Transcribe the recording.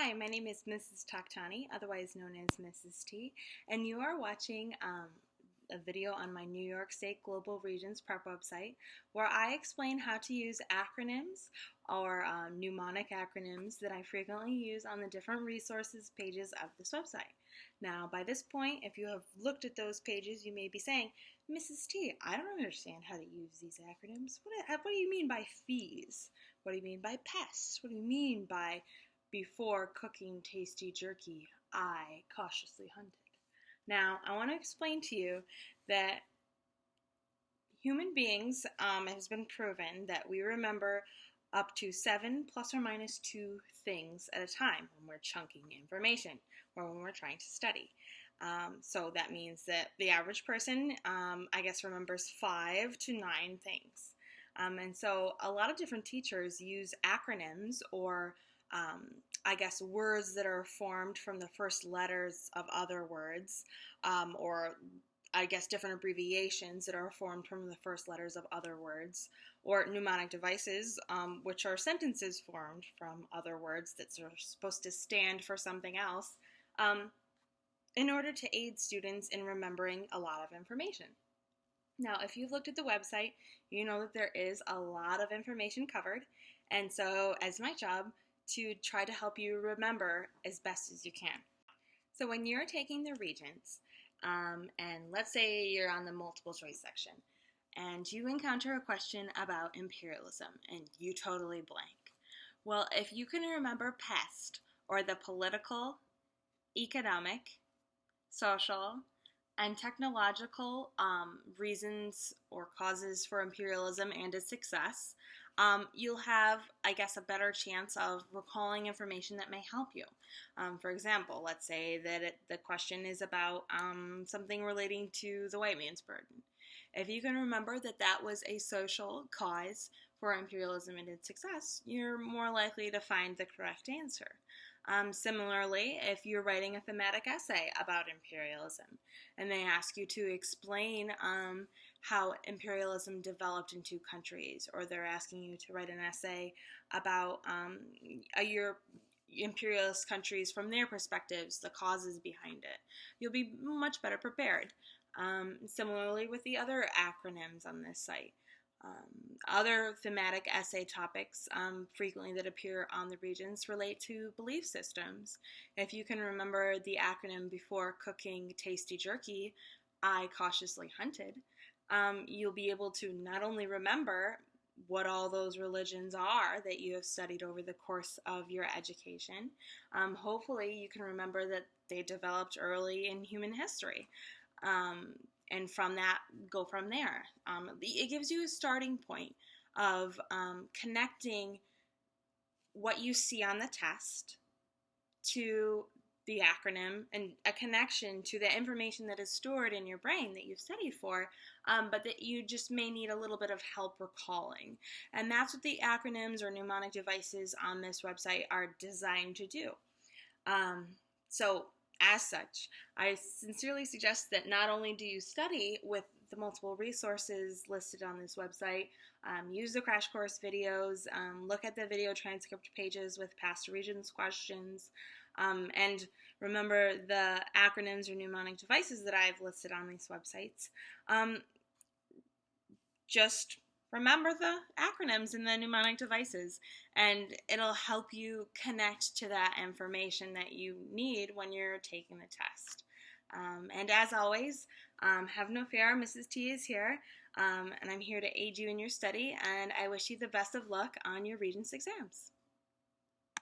Hi, my name is Mrs. Takhtani, otherwise known as Mrs. T, and you are watching a video on my New York State Global Regents Prep website where I explain how to use acronyms or mnemonic acronyms that I frequently use on the different resources pages of this website. Now, by this point, if you have looked at those pages, you may be saying, Mrs. T, I don't understand how to use these acronyms. What do you mean by fees? What do you mean by pests? What do you mean by before cooking tasty jerky, I cautiously hunted? Now, I want to explain to you that human beings, it has been proven that we remember up to 7 plus or minus 2 things at a time when we're chunking information or when we're trying to study. So that means that the average person, remembers 5 to 9 things. And so a lot of different teachers use acronyms or words that are formed from the first letters of other words, or different abbreviations that are formed from the first letters of other words, or mnemonic devices, which are sentences formed from other words that are supposed to stand for something else, in order to aid students in remembering a lot of information. Now, if you've looked at the website, you know that there is a lot of information covered, and so it's my job to try to help you remember as best as you can. So when you're taking the Regents, and let's say you're on the multiple choice section, and you encounter a question about imperialism, and you totally blank. Well, if you can remember pest, or the political, economic, social, and technological reasons or causes for imperialism and its success, you'll have, a better chance of recalling information that may help you. For example, let's say that the question is about something relating to the white man's burden. If you can remember that that was a social cause for imperialism and its success, you're more likely to find the correct answer. Similarly, if you're writing a thematic essay about imperialism and they ask you to explain how imperialism developed in 2 countries, or they're asking you to write an essay about your imperialist countries from their perspectives, the causes behind it, you'll be much better prepared. Similarly with the other acronyms on this site. Other thematic essay topics frequently that appear on the Regents relate to belief systems. If you can remember the acronym before cooking tasty jerky, I cautiously hunted, you'll be able to not only remember what all those religions are that you have studied over the course of your education, hopefully you can remember that they developed early in human history. And from that, go from there. It gives you a starting point of connecting what you see on the test to the acronym, and a connection to the information that is stored in your brain that you've studied for, but that you just may need a little bit of help recalling. And that's what the acronyms or mnemonic devices on this website are designed to do. So as such, I sincerely suggest that not only do you study with the multiple resources listed on this website, use the crash course videos, look at the video transcript pages with past Regents questions, and remember the acronyms or mnemonic devices that I've listed on these websites. Just remember the acronyms and the mnemonic devices, and it'll help you connect to that information that you need when you're taking the test. And as always, have no fear, Mrs. T is here, and I'm here to aid you in your study, and I wish you the best of luck on your Regents exams.